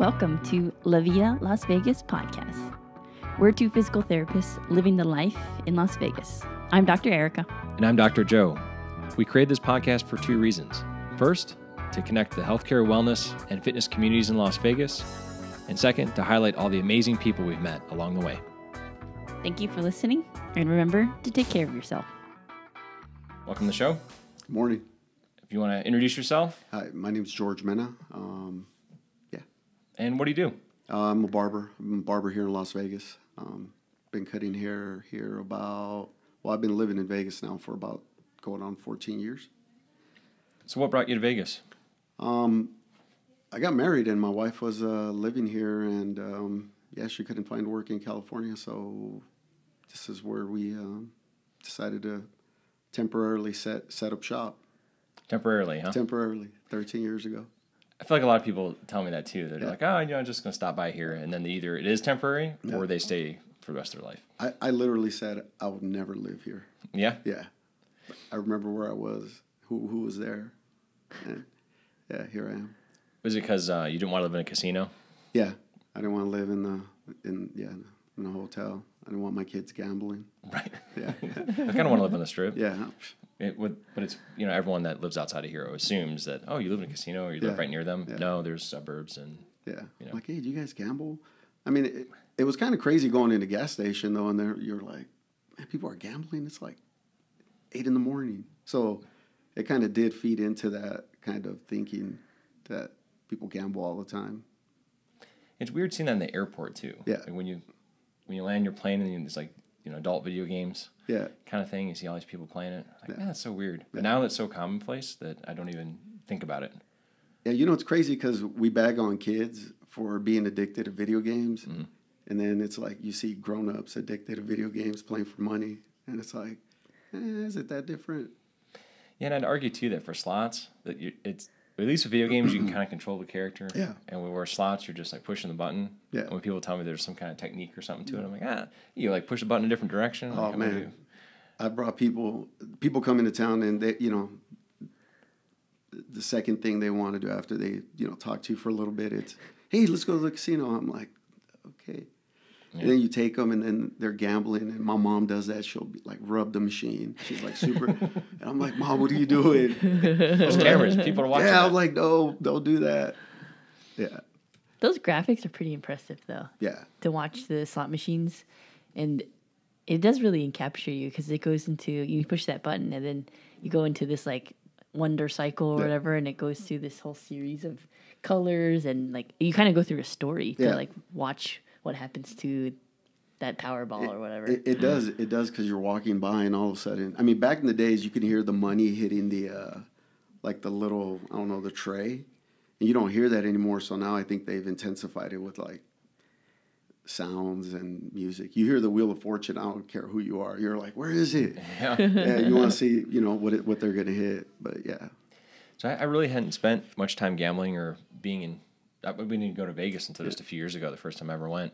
Welcome to La Vida Las Vegas podcast. We're two physical therapists living the life in Las Vegas. I'm Dr. Erica. And I'm Dr. Joe. We created this podcast for two reasons. First, to connect the healthcare, wellness, and fitness communities in Las Vegas. And second, to highlight all the amazing people we've met along the way. Thank you for listening, and remember to take care of yourself. Welcome to the show. Good morning. If you want to introduce yourself. Hi, my name is George Mena. And what do you do? I'm a barber. I'm a barber here in Las Vegas. Been cutting hair here I've been living in Vegas now for about going on 14 years. So what brought you to Vegas? I got married and my wife was living here and she couldn't find work in California. So this is where we decided to temporarily set up shop. Temporarily, huh? Temporarily, 13 years ago. I feel like a lot of people tell me that too. They're like, I'm just going to stop by here. And then either it is temporary or they stay for the rest of their life. I literally said I would never live here. Yeah? Yeah. I remember where I was, who was there. And here I am. Was it because you didn't want to live in a casino? Yeah. I didn't want to live in a hotel. I didn't want my kids gambling. Right. Yeah. I kind of want to live on the Strip. Yeah. But it's, everyone that lives outside of here assumes that, you live in a casino or you live right near them. Yeah. No, there's suburbs and... Yeah. Like, hey, do you guys gamble? I mean, it was kind of crazy going into a gas station, though, and you're like, man, people are gambling? It's like 8 a.m. So it kind of did feed into that kind of thinking that people gamble all the time. It's weird seeing that in the airport, too. Yeah. Like when you land your plane and it's like, adult video games kind of thing. You see all these people playing it. Like, man, that's so weird. But now it's so commonplace that I don't even think about it. Yeah, it's crazy because we bag on kids for being addicted to video games. Mm-hmm. And then it's like you see grown-ups addicted to video games playing for money. And it's like, is it that different? Yeah, and I'd argue, too, that for slots, that at least with video games, you can kind of control the character. Yeah. And where slots, you're just like pushing the button. Yeah. And when people tell me there's some kind of technique or something to it, I'm like, you like push the button in a different direction. Oh, man. I brought people come into town and they, the second thing they want to do after they, talk to you for a little bit, it's, hey, let's go to the casino. I'm like, okay. Yeah. And then you take them and then they're gambling and my mom does that. She'll be like, rub the machine. She's like super. And I'm like, Mom, what are you doing? Those cameras, people are watching. Yeah, I'm like, no, don't do that. Yeah. Those graphics are pretty impressive, though. Yeah. To watch the slot machines. And it does really capture you because it goes into, you push that button and then you go into this like wonder cycle or whatever, and it goes through this whole series of colors and like you kind of go through a story to like watch what happens to that Powerball or whatever. It does because you're walking by and all of a sudden, I mean, back in the days, you could hear the money hitting the, like the little, I don't know, the tray. And you don't hear that anymore. So now I think they've intensified it with like sounds and music. You hear the Wheel of Fortune, I don't care who you are. You're like, where is it? Yeah. You want to see, what they're going to hit. But yeah. So I really hadn't spent much time gambling or being in. We didn't go to Vegas until just a few years ago, the first time I ever went.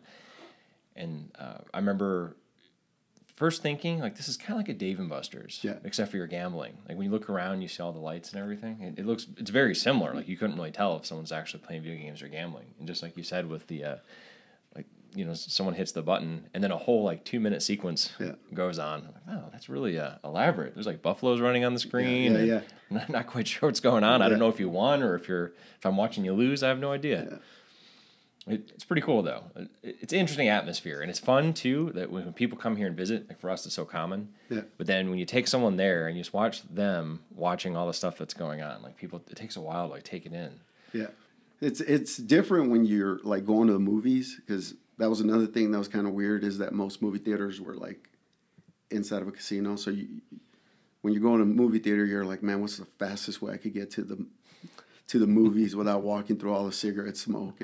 And I remember first thinking, like, this is kind of like a Dave & Buster's, except for your gambling. Like, when you look around, you see all the lights and everything. It's very similar. Like, you couldn't really tell if someone's actually playing video games or gambling. And just like you said with the, someone hits the button, and then a whole, 2-minute sequence goes on. I'm like, wow, that's really elaborate. There's, buffaloes running on the screen. Yeah. I'm not quite sure what's going on. I don't know if you won or if I'm watching you lose. I have no idea. Yeah. It's pretty cool, though. It's an interesting atmosphere, and it's fun, too, that when people come here and visit, like for us, it's so common. Yeah. But then when you take someone there and you just watch them watching all the stuff that's going on, it takes a while to take it in. Yeah. It's different when you're, going to the movies, because that was another thing that was kind of weird, is that most movie theaters were, inside of a casino. So when you go in a movie theater, you're like, man, what's the fastest way I could get to the movies without walking through all the cigarette smoke,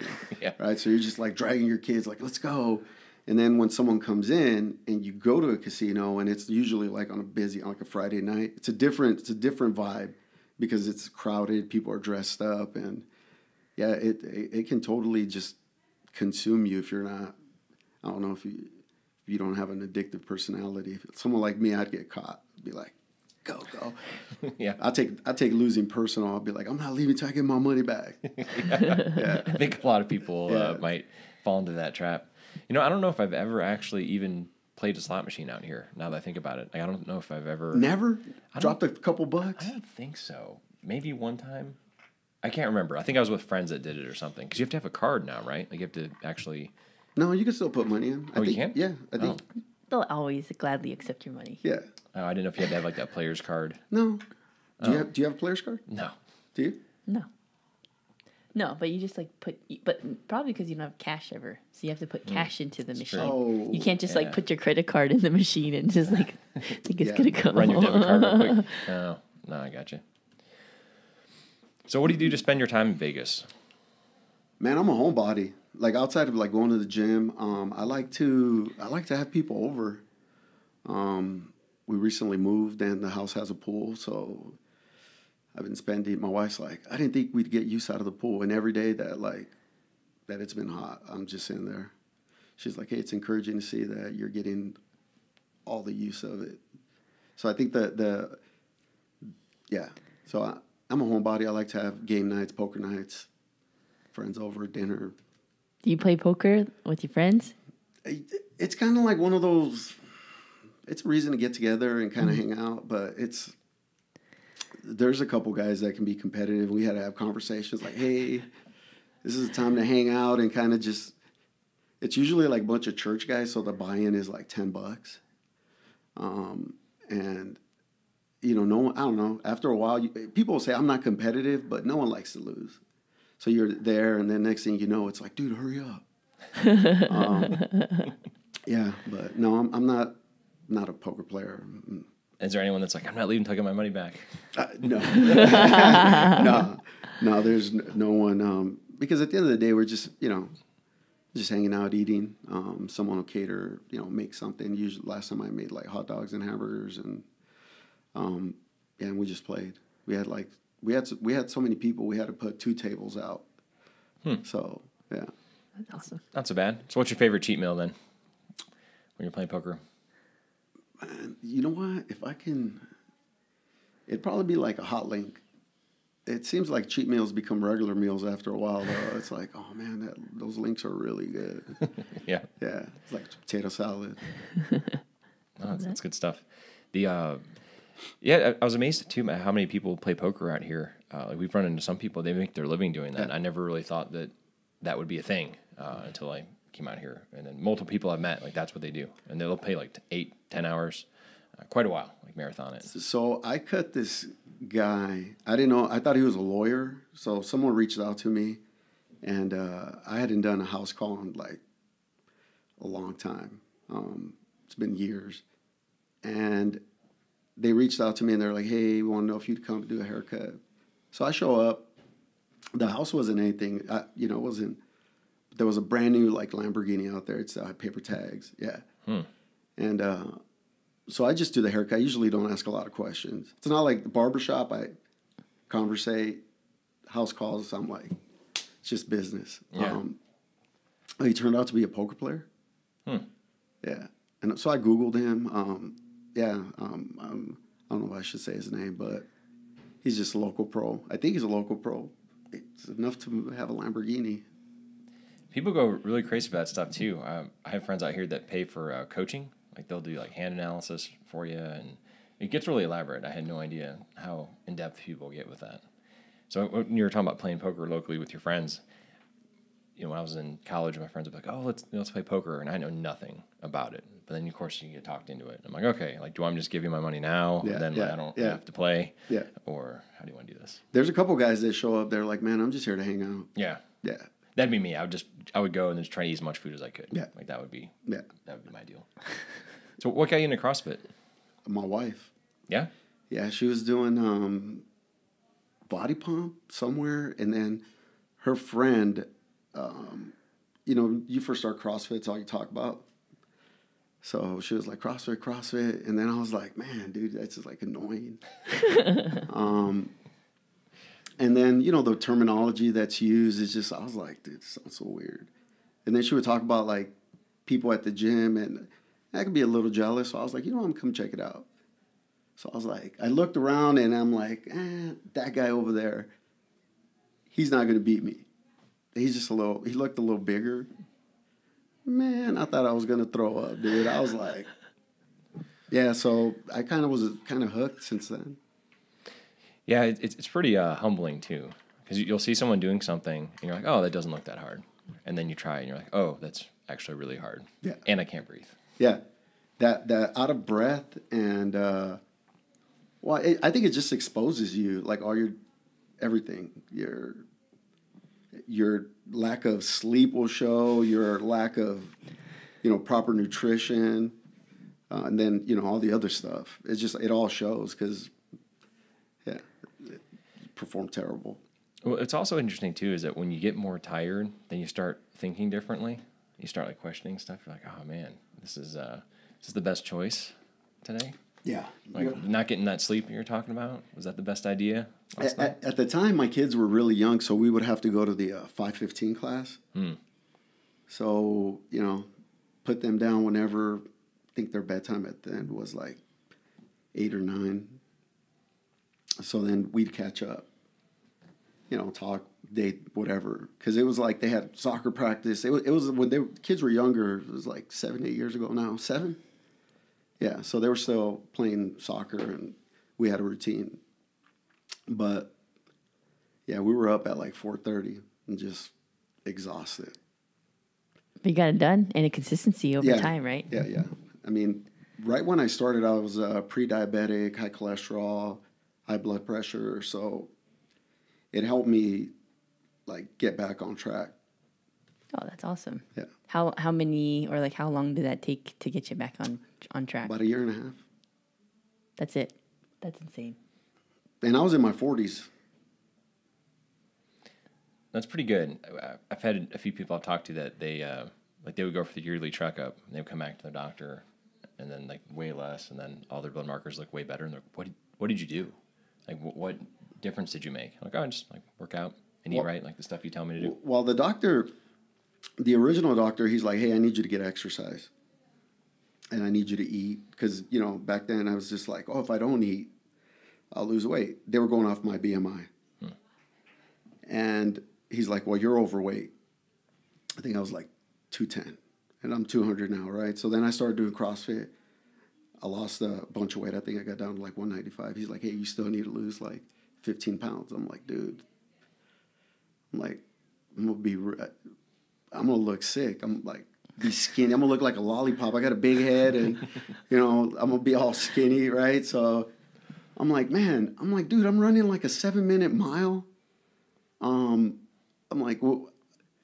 right? So you're just dragging your kids, let's go. And then when someone comes in and you go to a casino and it's usually on a Friday night, it's a different vibe because it's crowded, people are dressed up, and it can totally just consume you if you're not, I don't know, if you don't have an addictive personality. If it's someone like me, I'd get caught. I'd be like, go. Yeah. I take losing personal. I'll be like, I'm not leaving till I get my money back. Yeah. I think a lot of people Yeah. might fall into that trap. You know, I don't know if I've ever actually even played a slot machine out here. Now that I think about it, like, I don't know if I've ever Never dropped a couple bucks. I don't think so. Maybe one time. I can't remember. I think I was with friends that did it or something. Because you have to have a card now, right? Like you have to actually. No, you can still put money in. I think, you can? Yeah, I think. They'll always gladly accept your money. Yeah. Oh, I didn't know if you had to have like that player's card. No. Do you have a player's card? No. Do you? No, but you just like but probably because you don't have cash ever, so you have to put cash into the machine. Oh, You can't just like put your credit card in the machine and just like think it's gonna go. Run your debit card real quick. No, I got you. So what do you do to spend your time in Vegas? Man, I'm a homebody. Like outside of like going to the gym, I like to have people over. We recently moved and the house has a pool, so I've been spending. My wife's like, I didn't think we'd get use out of the pool, and every day that it's been hot, I'm just in there. She's like, hey, it's encouraging to see that you're getting all the use of it. So I think that So I'm a homebody. I like to have game nights, poker nights, friends over, dinner. Do you play poker with your friends? It's kind of like one of those. It's a reason to get together and kind of hang out, but there's a couple guys that can be competitive. We had to have conversations like, hey, this is the time to hang out and kind of just. It's usually like a bunch of church guys, so the buy-in is like $10. And no one, I don't know. After a while, people will say I'm not competitive, but no one likes to lose. So you're there, and then next thing you know, it's like, dude, hurry up. Yeah, but no, I'm not a poker player. Is there anyone that's like, I'm not leaving until I get my money back? No, no, there's no one. Because at the end of the day, we're just just hanging out, eating. Someone will cater, make something. Usually, last time I made like hot dogs and hamburgers, and and we just played. We had so many people, we had to put 2 tables out. So yeah, That's awesome. Not so bad. So what's your favorite cheat meal then when you're playing poker? You know what? If I can, it'd probably be like a hot link. It seems like cheat meals become regular meals after a while, though. It's like, oh man, those links are really good. Yeah. Yeah, it's like potato salad. That's good stuff. I was amazed too at how many people play poker out here. We've run into some people, they make their living doing that. Yeah. I never really thought that would be a thing until I came out here. And then multiple people I've met, like that's what they do. And they'll play like 8-10 hours, quite a while, like marathon it. So I cut this guy. I didn't know. I thought he was a lawyer. So someone reached out to me, and I hadn't done a house call in like a long time. It's been years. And they reached out to me, and they're like, hey, we want to know if you'd come to do a haircut. So I show up. The house wasn't anything, it wasn't. There was a brand new like Lamborghini out there. It's paper tags. Yeah. And so I just do the haircut. I usually don't ask a lot of questions. It's not like the barbershop. I conversate, house calls. I'm like, it's just business. Yeah. He turned out to be a poker player. Yeah. And so I Googled him. I don't know if I should say his name, but he's just a local pro. I think he's a local pro. It's enough to have a Lamborghini. People go really crazy about that stuff too. I have friends out here that pay for coaching. Like they'll do like hand analysis for you, and it gets really elaborate. I had no idea how in depth people get with that. So when you were talking about playing poker locally with your friends, when I was in college, my friends would be like, "Oh, let's play poker," and I know nothing about it. But then of course you get talked into it. I'm like, okay, like do I want to just give you my money now? Yeah, And then yeah, I don't yeah. have to play. Yeah. Or how do you want to do this? There's a couple guys that show up. They're like, man, I'm just here to hang out. Yeah. Yeah. That'd be me. I would go and just try to eat as much food as I could. Yeah. Like that would be Yeah. my deal. So what got you into CrossFit? My wife. Yeah. Yeah, she was doing body pump somewhere, and then her friend, you first start CrossFit, it's all you talk about. So she was like, CrossFit. And then I was like, man, dude, that's just like annoying. And then, the terminology that's used is just, I was like, dude, this sounds so weird. And then she would talk about like people at the gym, and I could be a little jealous. So I was like, I'm going to come check it out. So I looked around and I'm like, that guy over there, he's not going to beat me. He's just he looked a little bigger. Man, I thought I was going to throw up, dude. I was like, yeah, so I was hooked since then. Yeah, it's pretty humbling too, because you'll see someone doing something and you're like, oh, that doesn't look that hard, and then you try and you're like, oh, that's actually really hard. Yeah, and I can't breathe. Yeah, that out of breath and I think it just exposes you, like all your everything. Your lack of sleep will show, your lack of proper nutrition, and then all the other stuff. It's just it all shows because perform terrible. Well, it's also interesting too is that when you get more tired, then you start thinking differently. You start like questioning stuff. You're like, oh man, this is the best choice today. Yeah, like not getting that sleep you're talking about. Was that the best idea? At the time, my kids were really young, so we would have to go to the 5:15 class. So put them down whenever. I think their bedtime at the end was like 8 or 9. So then we'd catch up, talk, date, whatever. Because it was like they had soccer practice. It was when kids were younger. It was like 7, 8 years ago now. 7? Yeah, so they were still playing soccer, and we had a routine. But, yeah, we were up at like 4:30 and just exhausted. But you got it done, and a consistency over time, right? Yeah. I mean, right when I started, I was pre-diabetic, high cholesterol, high blood pressure, so it helped me like get back on track. Oh, that's awesome. Yeah. How many or like how long did that take to get you back on track? About a year and a half. That's it. That's insane. And I was in my 40s. That's pretty good. I've had a few people I've talked to that they would go for the yearly checkup and they would come back to their doctor and then like way less and then all their blood markers look way better and they're like, what did you do? Like what difference did you make? I'm like, oh, I just like work out and eat right, like the stuff you tell me to do. Well, the original doctor, he's like, hey, I need you to get exercise. And I need you to eat. Because, back then I was just like, oh, if I don't eat, I'll lose weight. They were going off my BMI. And he's like, well, you're overweight. I think I was like 210. And I'm 200 now, right? So then I started doing CrossFit. I lost a bunch of weight. I think I got down to like 195. He's like, hey, you still need to lose like 15 pounds. I'm like, dude. I'm like, I'm going to look sick. I'm like, be skinny. I'm going to look like a lollipop. I got a big head and, I'm going to be all skinny, right? So I'm like, dude, I'm running like a 7-minute mile. I'm like, well,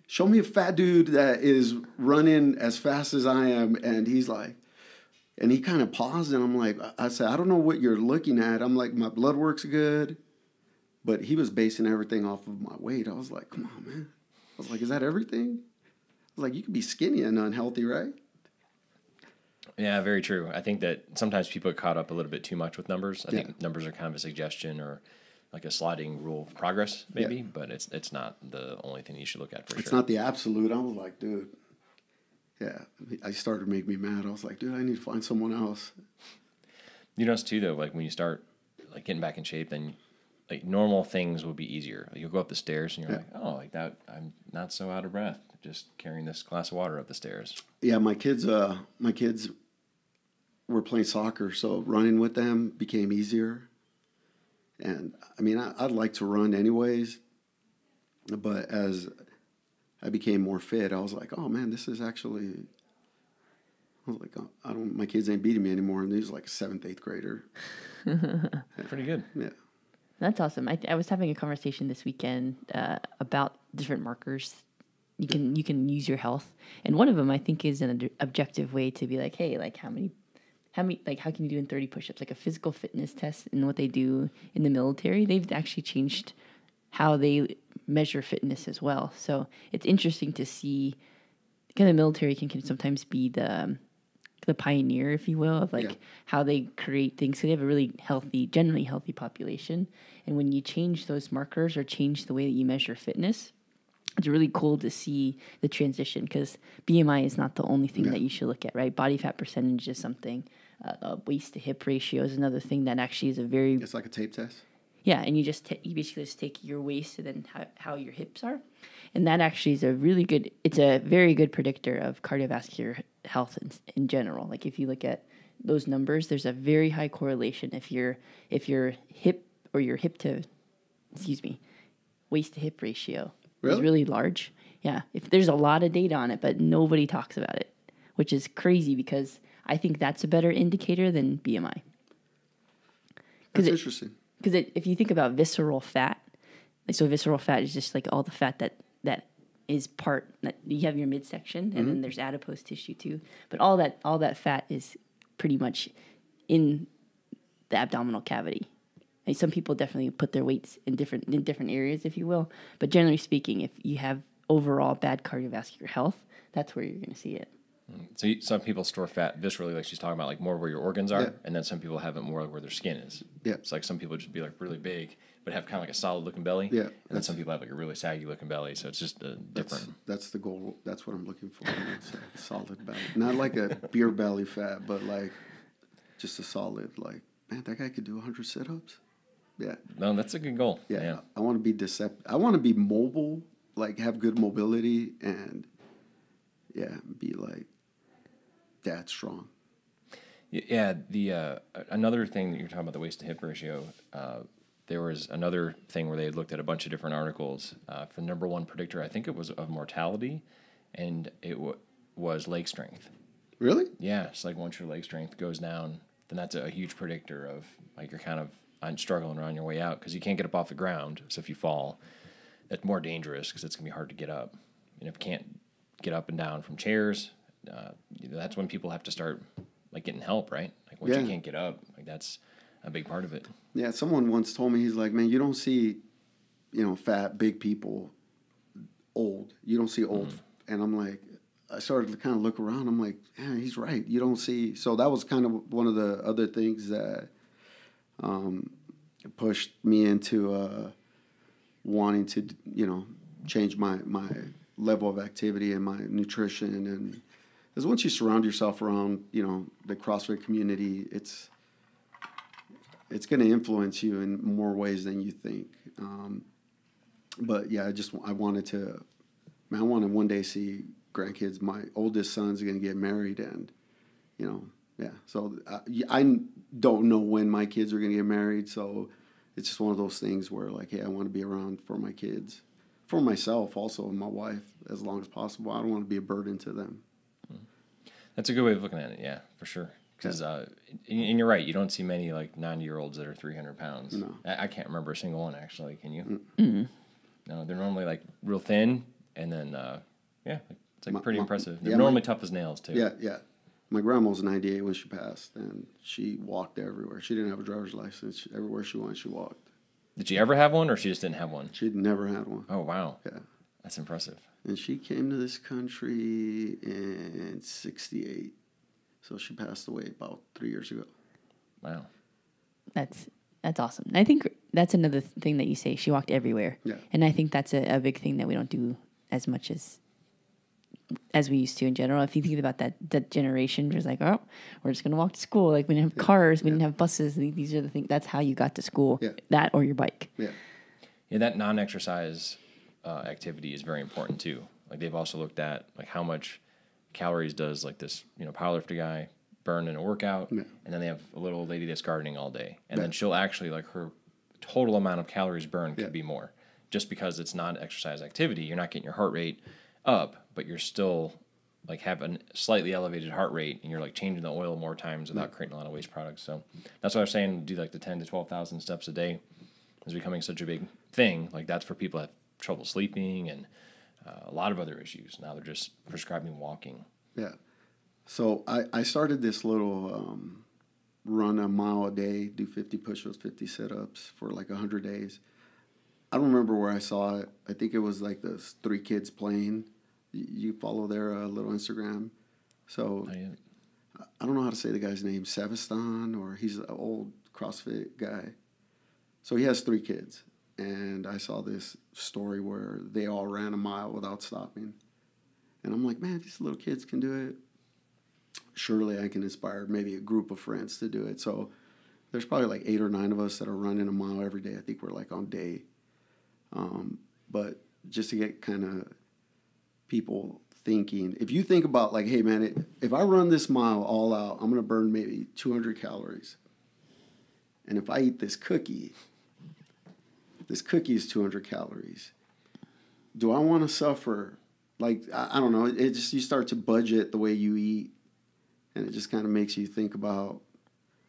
show me a fat dude that is running as fast as I am. And he's like, and he kind of paused and I'm like, I said, I don't know what you're looking at. I'm like, my blood work's good. But he was basing everything off of my weight. I was like, come on, man. I was like, is that everything? I was like, you could be skinny and unhealthy, right? Yeah, very true. I think that sometimes people get caught up a little bit too much with numbers. I think numbers are kind of a suggestion or like a sliding rule of progress, maybe, but it's not the only thing you should look at for sure. It's not the absolute. I was like, dude, I started to make me mad. I was like, dude, I need to find someone else. You notice too, though, like when you start like getting back in shape, then like normal things will be easier. Like, you'll go up the stairs and you're like, oh, like that, I'm not so out of breath just carrying this glass of water up the stairs. Yeah, my kids were playing soccer, so running with them became easier. And I mean, I'd like to run anyways, but as I became more fit, I was like, oh man, this is actually. I was like, oh, my kids ain't beating me anymore, and he's like a 7th, 8th grader. Pretty good. Yeah. That's awesome. I was having a conversation this weekend about different markers you can use your health, and one of them I think is an objective way to be like, hey, like how many like how can you do in 30 push-ups, like a physical fitness test. And what they do in the military, they've actually changed how they measure fitness as well. So it's interesting to see. Because the military can sometimes be the pioneer, if you will, of like how they create things. So they have a really healthy, generally healthy population. And when you change those markers or change the way that you measure fitness, it's really cool to see the transition, because BMI is not the only thing that you should look at, right? Body fat percentage is something. Waist to hip ratio is another thing that actually is a very It's like a tape test. yeah, and you basically just take your waist and then how your hips are, and that actually is it's a very good predictor of cardiovascular health in general. Like if you look at those numbers, there's a very high correlation if your hip or your waist to hip ratio is Really? really large. Yeah, if there's a lot of data on it, but nobody talks about it, which is crazy because I think that's a better indicator than BMI. That's interesting. Because if you think about visceral fat, so visceral fat is just like all the fat that is that you have your midsection, and then there's adipose tissue too. But all that fat is pretty much in the abdominal cavity. And some people definitely put their weights in different areas, if you will. But generally speaking, if you have overall bad cardiovascular health, that's where you're going to see it. So some people store fat viscerally, like she's talking about, like more where your organs are, Yeah. and then some people have it more where their skin is. Yeah. It's like some people just be like really big, but have kind of like a solid looking belly. Yeah. And then some people have like a really saggy looking belly, so it's just a different. That's the goal. That's what I'm looking for. It's a solid belly, not like a beer belly fat, but like just a solid. Like, man, that guy could do 100 sit-ups. Yeah. No, that's a good goal. Yeah. I want to be I want to be mobile, like have good mobility, and be like that strong. Yeah. The another thing that you're talking about, the waist to hip ratio. There was another thing where they had looked at a bunch of different articles for number one predictor. I think it was of mortality, and it was leg strength. Really? Yeah, it's like once your leg strength goes down, then that's a huge predictor of like you're kind of struggling around your way out because you can't get up off the ground. So if you fall, that's more dangerous because it's gonna be hard to get up. And if you can't get up and down from chairs, that's when people have to start like getting help, right? Like once you can't get up, like that's a big part of it. Yeah, someone once told me, he's like, man, you don't see, fat, big people old. You don't see old. And I'm like, I started to kind of look around. I'm like, yeah, he's right. You don't see. So that was kind of one of the other things that pushed me into wanting to, change my level of activity and my nutrition. And because once you surround yourself around, the CrossFit community, it's going to influence you in more ways than you think. But yeah, I want to one day see grandkids. My oldest son's going to get married, and so I don't know when my kids are going to get married. So it's just one of those things where like, hey, I want to be around for my kids, for myself also, and my wife as long as possible. I don't want to be a burden to them. That's a good way of looking at it. Yeah, for sure. Because, and you're right, you don't see many like 90-year-olds that are 300 pounds. No. I can't remember a single one actually. Can you? Mm-hmm. No, they're normally like real thin, and then it's like pretty impressive. They're yeah, normally tough as nails too. Yeah. My grandma was 98 when she passed, and she walked everywhere. She didn't have a driver's license. Everywhere she went, she walked. Did she ever have one, or she just didn't have one? She'd never had one. Oh wow. Yeah. That's impressive. And she came to this country in 68. So she passed away about 3 years ago. Wow. That's awesome. And I think that's another thing that you say. She walked everywhere. Yeah. And I think that's a big thing that we don't do as much as we used to in general. If you think about that generation, just like, oh, we're just going to walk to school. Like we didn't have cars. We didn't have buses. These are the things. That's how you got to school. Yeah. That or your bike. Yeah. Yeah, that non-exercise activity is very important too. Like they've also looked at like how much calories does like this, powerlifter guy burn in a workout, and then they have a little lady that's gardening all day, and then she'll actually like her total amount of calories burned could be more, just because it's not exercise activity. You're not getting your heart rate up, but you're still like have a slightly elevated heart rate, and you're like changing the oil more times without creating a lot of waste products. So that's why I was saying do like the 10 to 12,000 steps a day is becoming such a big thing. Like that's for people that have trouble sleeping and a lot of other issues. Now they're just prescribing walking. Yeah. So I started this little run a mile a day, do 50 push-ups, 50 sit-ups for like 100 days. I don't remember where I saw it. I think it was like the 3 kids playing. You follow their little Instagram. So I don't know how to say the guy's name, Sevistan, or he's an old CrossFit guy. So he has 3 kids. And I saw this story where they all ran a mile without stopping. And I'm like, man, these little kids can do it. surely I can inspire maybe a group of friends to do it. So there's probably like 8 or 9 of us that are running a mile every day. I think we're like on day. But just to get kind of people thinking, if you think about like, hey man, if I run this mile all out, I'm going to burn maybe 200 calories. And if I eat this cookie is 200 calories. Do I want to suffer? Like, I don't know. It just, you start to budget the way you eat, and it just kind of makes you think about,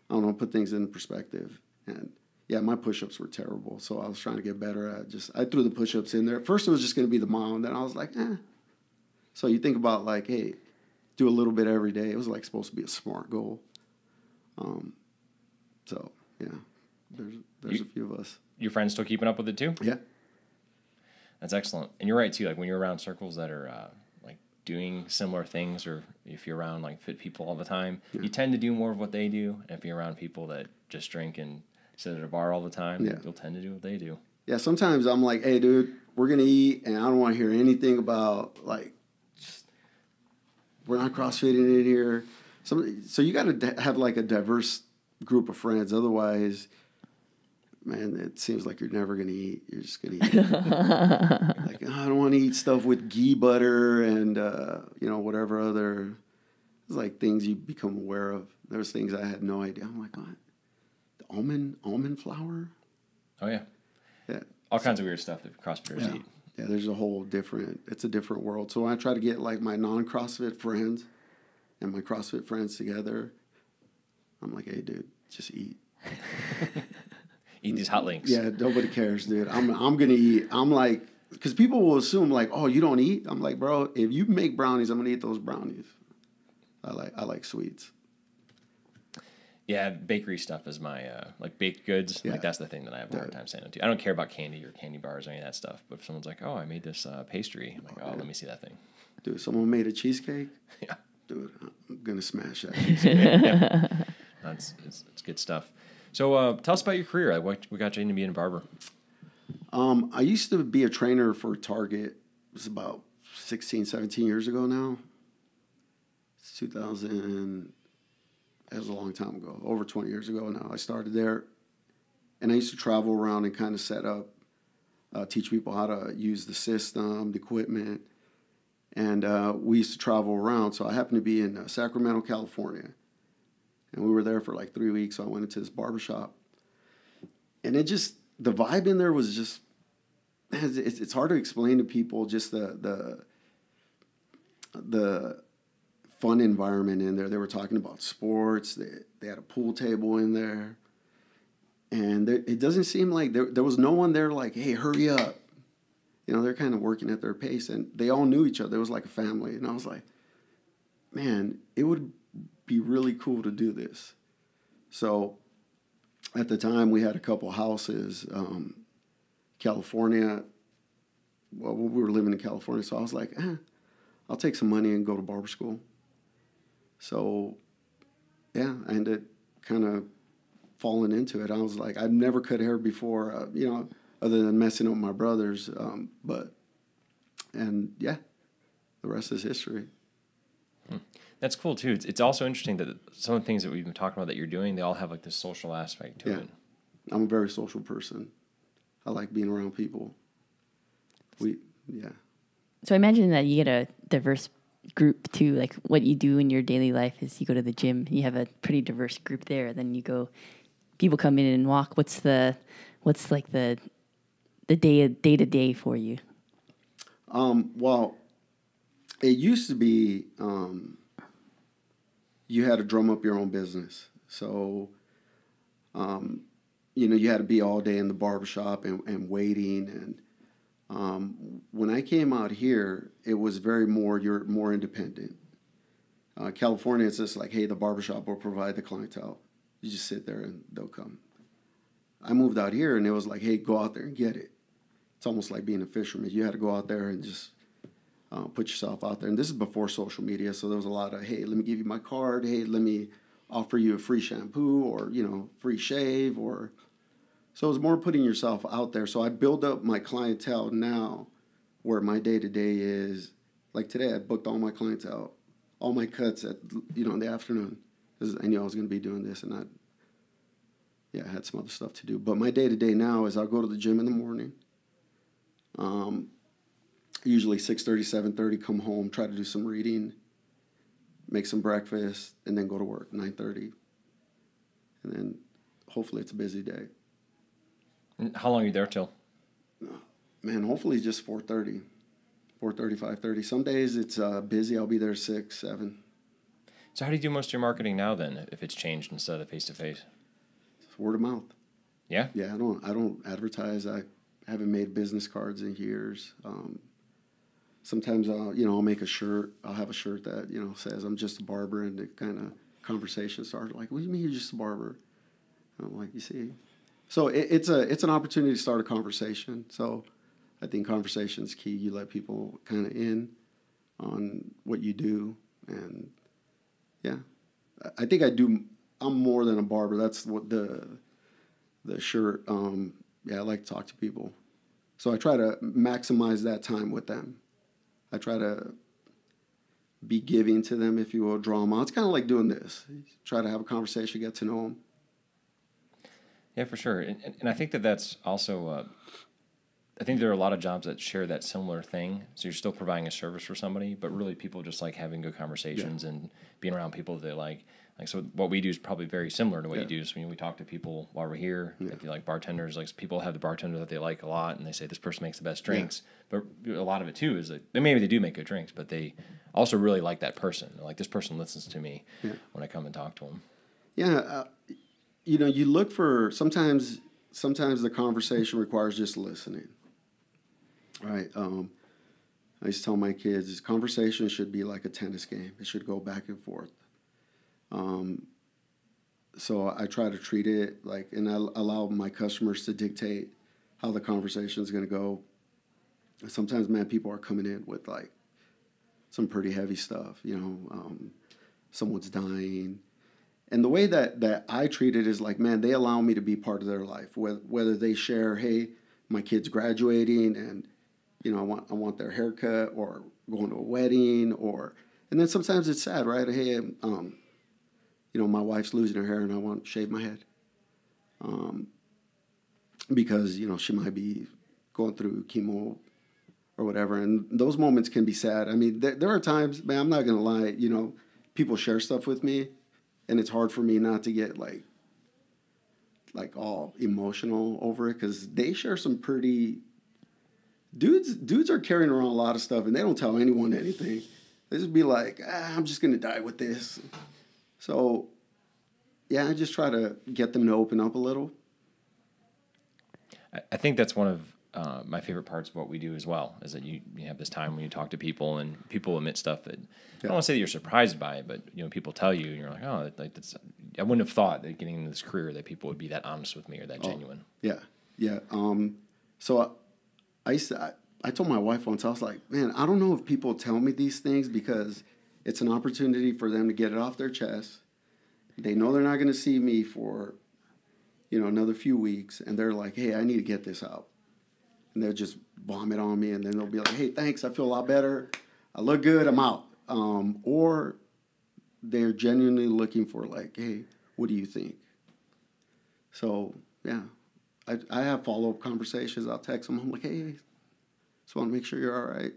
I don't know, put things in perspective. And yeah, my push-ups were terrible, so I was trying to get better at I threw the push-ups in there. At first it was just going to be the mile, and then I was like, eh. So you think about like, hey, do a little bit every day. It was like supposed to be a SMART goal. So yeah, there's a few of us. Your friends still keeping up with it too? Yeah. That's excellent. And you're right too. Like when you're around circles that are like doing similar things, or if you're around like fit people all the time, you tend to do more of what they do. And if you're around people that just drink and sit at a bar all the time, you'll tend to do what they do. Yeah. Sometimes I'm like, hey, dude, we're gonna eat, and I don't want to hear anything about like, we're not CrossFitting in here. So you got to have like a diverse group of friends. Otherwise, man, it seems like you're never going to eat. You're just going to eat. Like, I don't want to eat stuff with ghee butter and, whatever other, it's like things you become aware of. There's things I had no idea. I'm like, what? The almond flour? Oh, yeah. Yeah. All kinds of weird stuff that CrossFitters eat. Yeah, there's it's a different world. So when I try to get like my non-CrossFit friends and my CrossFit friends together, I'm like, hey, dude, just eat. Eat these hot links. Yeah, nobody cares, dude. I'm gonna eat. I'm like, because people will assume like, oh, you don't eat. I'm like, bro, if you make brownies, I'm gonna eat those brownies. I like sweets. Yeah, bakery stuff is my like baked goods. Yeah. Like that's the thing that I have a hard time saying no to. I don't care about candy or candy bars or any of that stuff. But if someone's like, oh, I made this pastry, I'm like, let me see that thing. Dude, someone made a cheesecake. Yeah. Dude, I'm gonna smash that cheesecake. It's good stuff. So tell us about your career. Like, what got you into being a barber? I used to be a trainer for Target. It was about 16, 17 years ago now. It's 2000. That was a long time ago. Over 20 years ago now. I started there. And I used to travel around and kind of set up, teach people how to use the system, the equipment. And we used to travel around. So I happened to be in Sacramento, California. And we were there for like 3 weeks. So I went into this barbershop. And the vibe in there was just, it's hard to explain to people just the fun environment in there. They were talking about sports. They had a pool table in there. And it doesn't seem like there was no one there like, hey, hurry up. You know, they're kind of working at their pace. And they all knew each other. It was like a family. And I was like, man, it would be really cool to do this. So at the time we had a couple houses, California. Well, we were living in California, so I was like, I'll take some money and go to barber school. So yeah, I ended kind of falling into it. I was like, I've never cut hair before, other than messing up my brothers. And yeah, the rest is history. That's cool too. It's also interesting that some of the things that we've been talking about that you're doing, they all have like this social aspect to it. I'm a very social person. I like being around people. So I imagine that you get a diverse group too. Like what you do in your daily life is you go to the gym. You have a pretty diverse group there. Then you go, people come in and walk. What's like the day to day for you? Well, it used to be you had to drum up your own business. So, you had to be all day in the barbershop and waiting. And when I came out here, it was you're more independent. California, it's just like, hey, the barbershop will provide the clientele. You just sit there and they'll come. I moved out here and it was like, hey, go out there and get it. It's almost like being a fisherman. You had to go out there and just put yourself out there. And this is before social media, so there was a lot of, hey, let me give you my card. Hey, let me offer you a free shampoo or, free shave. So it was more putting yourself out there. So I build up my clientele now where my day-to-day is, like today I booked all my clientele all my cuts at, in the afternoon. 'Cause I knew I was going to be doing this, and I had some other stuff to do. But my day-to-day now is I'll go to the gym in the morning. Usually 6:30, 7:30, come home, try to do some reading, make some breakfast, and then go to work, 9:30. And then hopefully it's a busy day. And how long are you there till? Man, hopefully just 4:30, 4:30, 5:30. Some days it's busy. I'll be there 6, 7. So how do you do most of your marketing now then, if it's changed instead of face-to-face? It's word of mouth. Yeah? Yeah, I don't advertise. I haven't made business cards in years. Sometimes I'll make a shirt. I'll have a shirt that, says I'm just a barber, and the kind of conversation started like, what do you mean you're just a barber? And I'm like, you see. So it's an opportunity to start a conversation. So I think conversation is key. You let people kind of in on what you do, and yeah, I think I'm more than a barber. That's what the shirt. I like to talk to people, so I try to maximize that time with them. I try to be giving to them, if you will, draw them out. It's kind of like doing this. Try to have a conversation, get to know them. Yeah, for sure. And I think that's also, I think there are a lot of jobs that share that similar thing. So you're still providing a service for somebody, but really people just like having good conversations and being around people that they like. So what we do is probably very similar to what you do. So we talk to people while we're here. If you like bartenders, like people have the bartender that they like a lot, and they say this person makes the best drinks. But a lot of it too is that maybe they do make good drinks, but they also really like that person. Like this person listens to me when I come and talk to them. Yeah, you look for sometimes the conversation requires just listening. Right. I used to tell my kids, this conversation should be like a tennis game. It should go back and forth. So I try to treat it like, and I allow my customers to dictate how the conversation is going to go. Sometimes, man, people are coming in with like some pretty heavy stuff, someone's dying. And the way that I treat it is like, man, they allow me to be part of their life, whether they share, hey, my kid's graduating and, I want their haircut, or going to a wedding, and then sometimes it's sad, right? Hey, my wife's losing her hair and I want to shave my head. Because, she might be going through chemo or whatever. And those moments can be sad. I mean, there are times, man, I'm not going to lie, people share stuff with me, and it's hard for me not to get like all emotional over it, because they share some pretty... Dudes are carrying around a lot of stuff, and they don't tell anyone anything. They just be like, I'm just going to die with this. So, yeah, I just try to get them to open up a little. I think that's one of my favorite parts of what we do as well, is that you have this time when you talk to people, and people admit stuff that, I don't want to say that you're surprised by it, but, people tell you, and you're like, oh, that's, I wouldn't have thought that getting into this career that people would be that honest with me or that genuine. Yeah. So I told my wife once, I was like, man, I don't know if people tell me these things because it's an opportunity for them to get it off their chest. They know they're not going to see me for, another few weeks. And they're like, hey, I need to get this out. And they'll just vomit on me. And then they'll be like, hey, thanks. I feel a lot better. I look good. I'm out. Or they're genuinely looking for like, hey, what do you think? So, yeah. I have follow-up conversations. I'll text them. I'm like, hey, just want to make sure you're all right.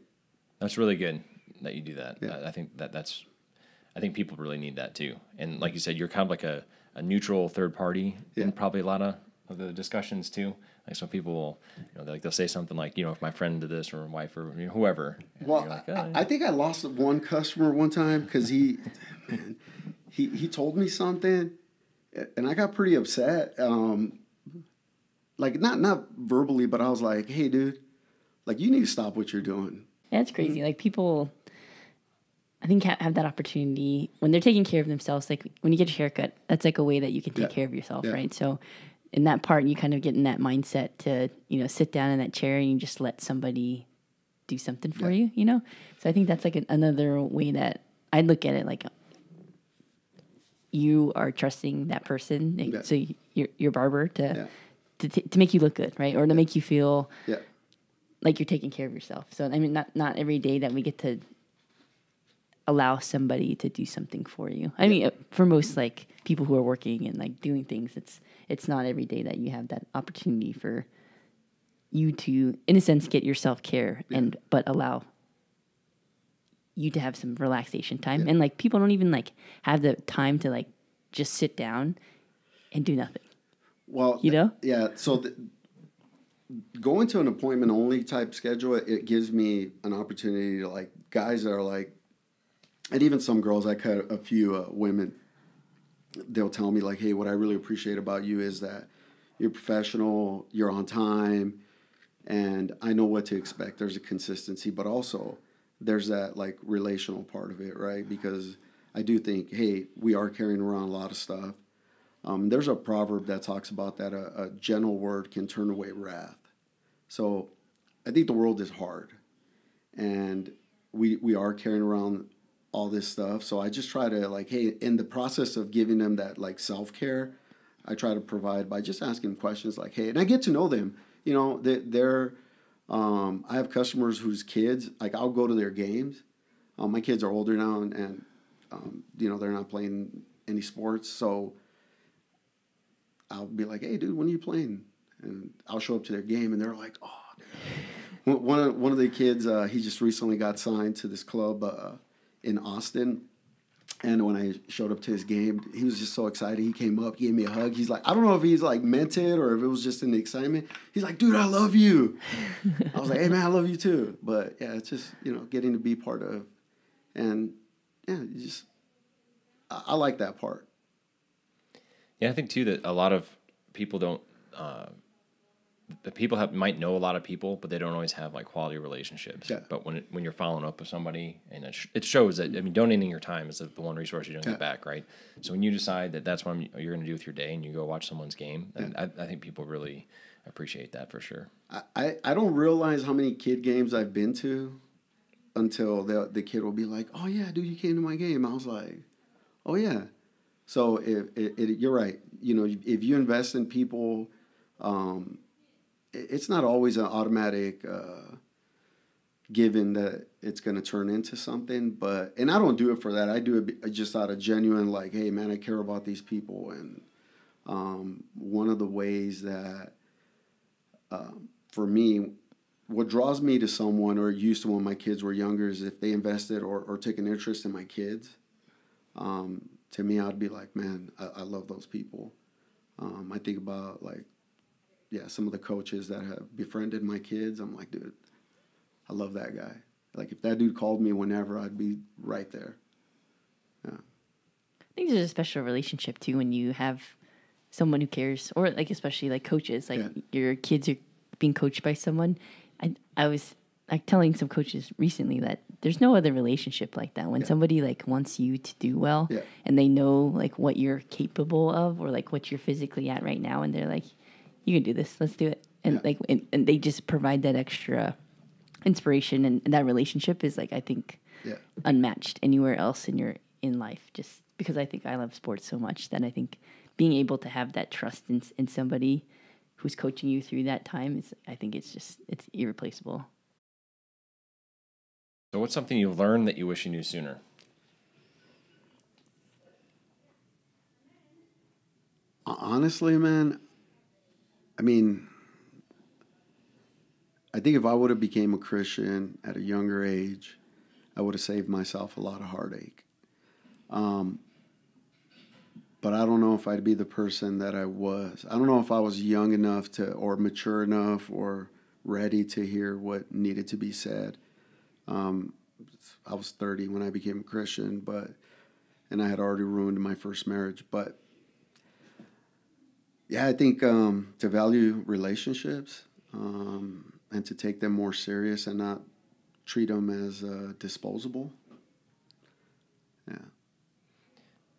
That's really good that you do that. Yeah. I think I think people really need that too. And like you said, you're kind of like a neutral third party in probably a lot of the discussions too. Like some people will, they'll say something like, if my friend did this, or my wife, or whoever. Well, like, I think I lost one customer one time because he told me something, and I got pretty upset. Like not verbally, but I was like, hey, dude, like you need to stop what you're doing. Yeah, it's crazy. Like people, I think have that opportunity when they're taking care of themselves. Like when you get your haircut, that's like a way that you can take care of yourself, right? So in that part, you kind of get in that mindset to, sit down in that chair and you just let somebody do something for you, So I think that's like another way that I look at it. Like you are trusting that person. So your barber to make you look good, right? Or to make you feel like you're taking care of yourself. So, I mean, not every day that we get to allow somebody to do something for you. I mean, for most like people who are working and like doing things, it's not every day that you have that opportunity for you to, in a sense, get your self-care but allow you to have some relaxation time. And like people don't even like have the time to like just sit down and do nothing. Well, so going to an appointment only type schedule, it gives me an opportunity to like guys that are like, and even some girls, I cut a few women, they'll tell me like, hey, what I really appreciate about you is that you're professional, you're on time, and I know what to expect. There's a consistency, but also there's that like relational part of it, right? Because I do think, hey, we are carrying around a lot of stuff. There's a proverb that talks about that a gentle word can turn away wrath. So I think the world is hard, and we are carrying around all this stuff. So I just try to like, hey, in the process of giving them that like self-care, I try to provide by just asking questions like, hey, and I get to know them. You know, they're I have customers whose kids, like I'll go to their games. My kids are older now, and you know, they're not playing any sports. So I'll be like, hey, dude, when are you playing? And I'll show up to their game, and they're like, oh, dude. One of the kids, he just recently got signed to this club in Austin. And when I showed up to his game, he was just so excited. He came up, gave me a hug. He's like, I don't know if he's like meant it or if it was just in the excitement. He's like, dude, I love you. I was like, hey, man, I love you too. But yeah, it's just, you know, getting to be part of. And yeah, I like that part. Yeah, I think too that a lot of people don't. The people might know a lot of people, but they don't always have like quality relationships. Yeah. But when you're following up with somebody, and it shows that, I mean, donating your time is the one resource you don't get back, right? So when you decide that that's what you're going to do with your day, and you go watch someone's game, I think people really appreciate that for sure. I don't realize how many kid games I've been to until the kid will be like, oh yeah, dude, you came to my game. I was like, oh yeah. So you're right. You know, if you invest in people, it's not always an automatic given that it's going to turn into something. And I don't do it for that. I do it just out of genuine, like, hey, man, I care about these people. And one of the ways that, for me, what draws me to someone, or used to when my kids were younger, is if they invested or took an interest in my kids. To me, I'd be like, man, I love those people. I think about, like, some of the coaches that have befriended my kids. I'm like, dude, I love that guy. Like, if that dude called me whenever, I'd be right there. Yeah. I think there's a special relationship, too, when you have someone who cares, or, like, especially, like, coaches. Like, your kids are being coached by someone. I was, like, telling some coaches recently that there's no other relationship like that. When somebody like wants you to do well, and they know like what you're capable of, or like what you're physically at right now, and they're like, you can do this, let's do it. And like, and they just provide that extra inspiration, and that relationship is like, I think unmatched anywhere else in life, just because I think I love sports so much that I think being able to have that trust in somebody who's coaching you through that time I think it's irreplaceable. So what's something you learned that you wish you knew sooner? Honestly, man, I mean, I think if I would have became a Christian at a younger age, I would have saved myself a lot of heartache. But I don't know if I'd be the person that I was. I don't know if I was young enough or mature enough, or ready to hear what needed to be said. I was 30 when I became a Christian, and I had already ruined my first marriage. But yeah, I think to value relationships, and to take them more serious and not treat them as disposable. Yeah.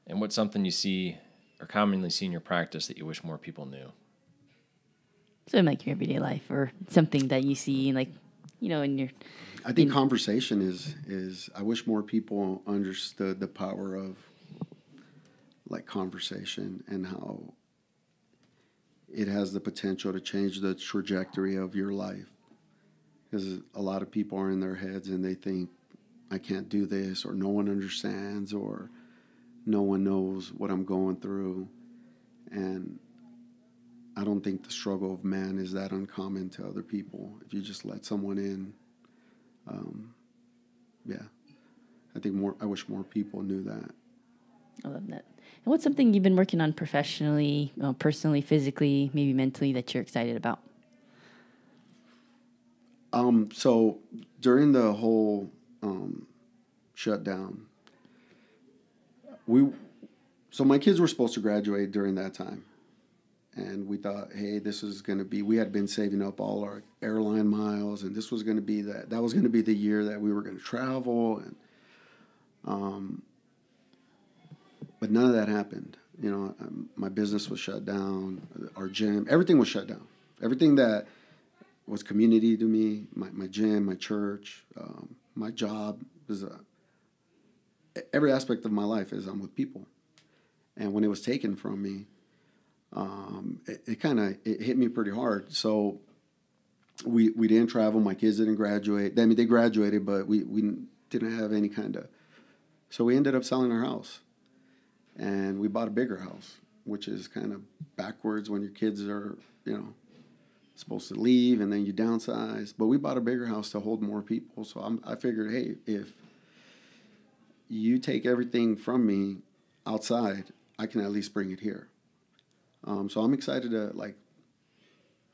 And what's something you see or commonly see in your practice that you wish more people knew? So in like your everyday life, or something that you see, like, you know, in your... I think conversation is I wish more people understood the power of like conversation, and how it has the potential to change the trajectory of your life. Because a lot of people are in their heads and they think I can't do this, or no one understands, or no one knows what I'm going through. And I don't think the struggle of man is that uncommon to other people. If you just let someone in, I wish more people knew that. I love that. And what's something you've been working on professionally, personally, physically, maybe mentally, that you're excited about? So during the whole shutdown, my kids were supposed to graduate during that time. And we thought, hey, this is going to be, we had been saving up all our airline miles, and this was going to be that was going to be the year that we were going to travel. And, but none of that happened. You know, my business was shut down, our gym, everything was shut down. Everything that was community to me, my gym, my church, my job, every aspect of my life is I'm with people. And when it was taken from me, it hit me pretty hard. So we didn't travel. My kids didn't graduate. I mean, they graduated, but we didn't have any kind of. So we ended up selling our house, and we bought a bigger house, which is kind of backwards when your kids are, supposed to leave and then you downsize. But we bought a bigger house to hold more people. So I figured, hey, if you take everything from me outside, I can at least bring it here. So I'm excited to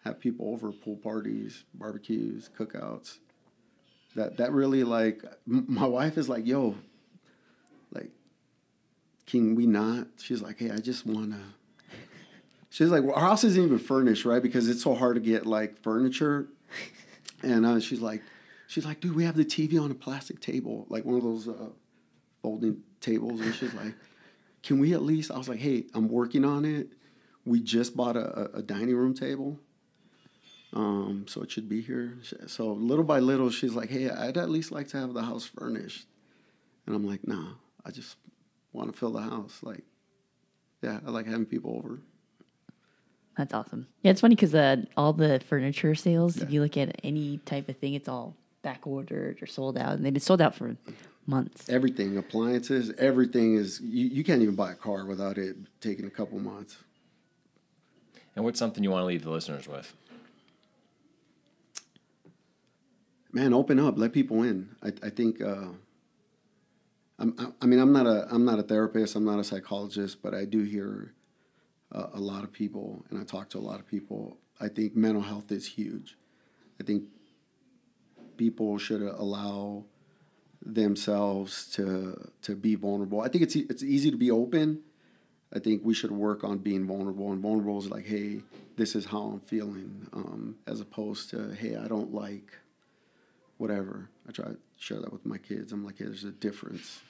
have people over, pool parties, barbecues, cookouts. That really my wife is like, yo, can we not? She's like, hey, I just want to. She's like, well, our house isn't even furnished, right? Because it's so hard to get furniture. And she's like, dude, we have the TV on a plastic table, like one of those folding tables. And she's like, can we at least? I was like, hey, I'm working on it. We just bought a dining room table, so it should be here. So little by little, she's like, hey, I'd at least like to have the house furnished. And I'm like, nah, I just want to fill the house. I like having people over. That's awesome. Yeah, it's funny because all the furniture sales, if you look at any type of thing, it's all back ordered or sold out. And they've been sold out for months. Everything, appliances, everything is, you can't even buy a car without it taking a couple months. And what's something you want to leave the listeners with? Man, open up, let people in. I think, I'm not a therapist, I'm not a psychologist, but I do hear a lot of people, and I talk to a lot of people. I think mental health is huge. I think people should allow themselves to be vulnerable. I think it's easy to be open. I think we should work on being vulnerable, and vulnerable is like, hey, this is how I'm feeling, as opposed to, hey, I don't like whatever. I try to share that with my kids. I'm like, hey, there's a difference,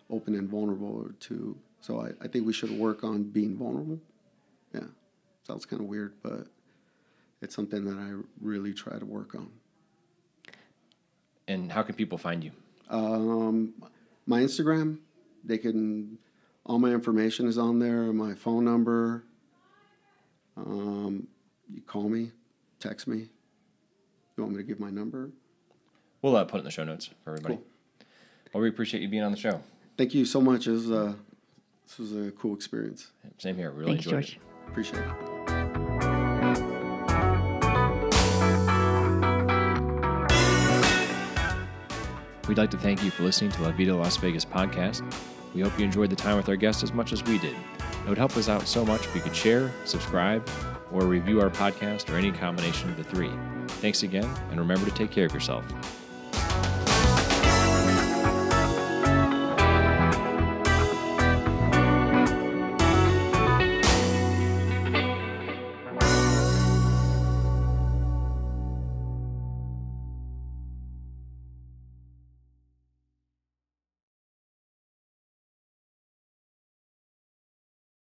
open and vulnerable are two. So I think we should work on being vulnerable. Yeah, sounds kind of weird, but it's something that I really try to work on. And how can people find you? My Instagram, all my information is on there, my phone number. You call me, text me. You want me to give my number? We'll put it in the show notes for everybody. Cool. Well, we appreciate you being on the show. Thank you so much. This was a cool experience. Same here. Really Thanks, enjoyed George. it. Appreciate it. We'd like to thank you for listening to La Vida Las Vegas podcast. We hope you enjoyed the time with our guests as much as we did. It would help us out so much if you could share, subscribe, or review our podcast, or any combination of the three. Thanks again, and remember to take care of yourself.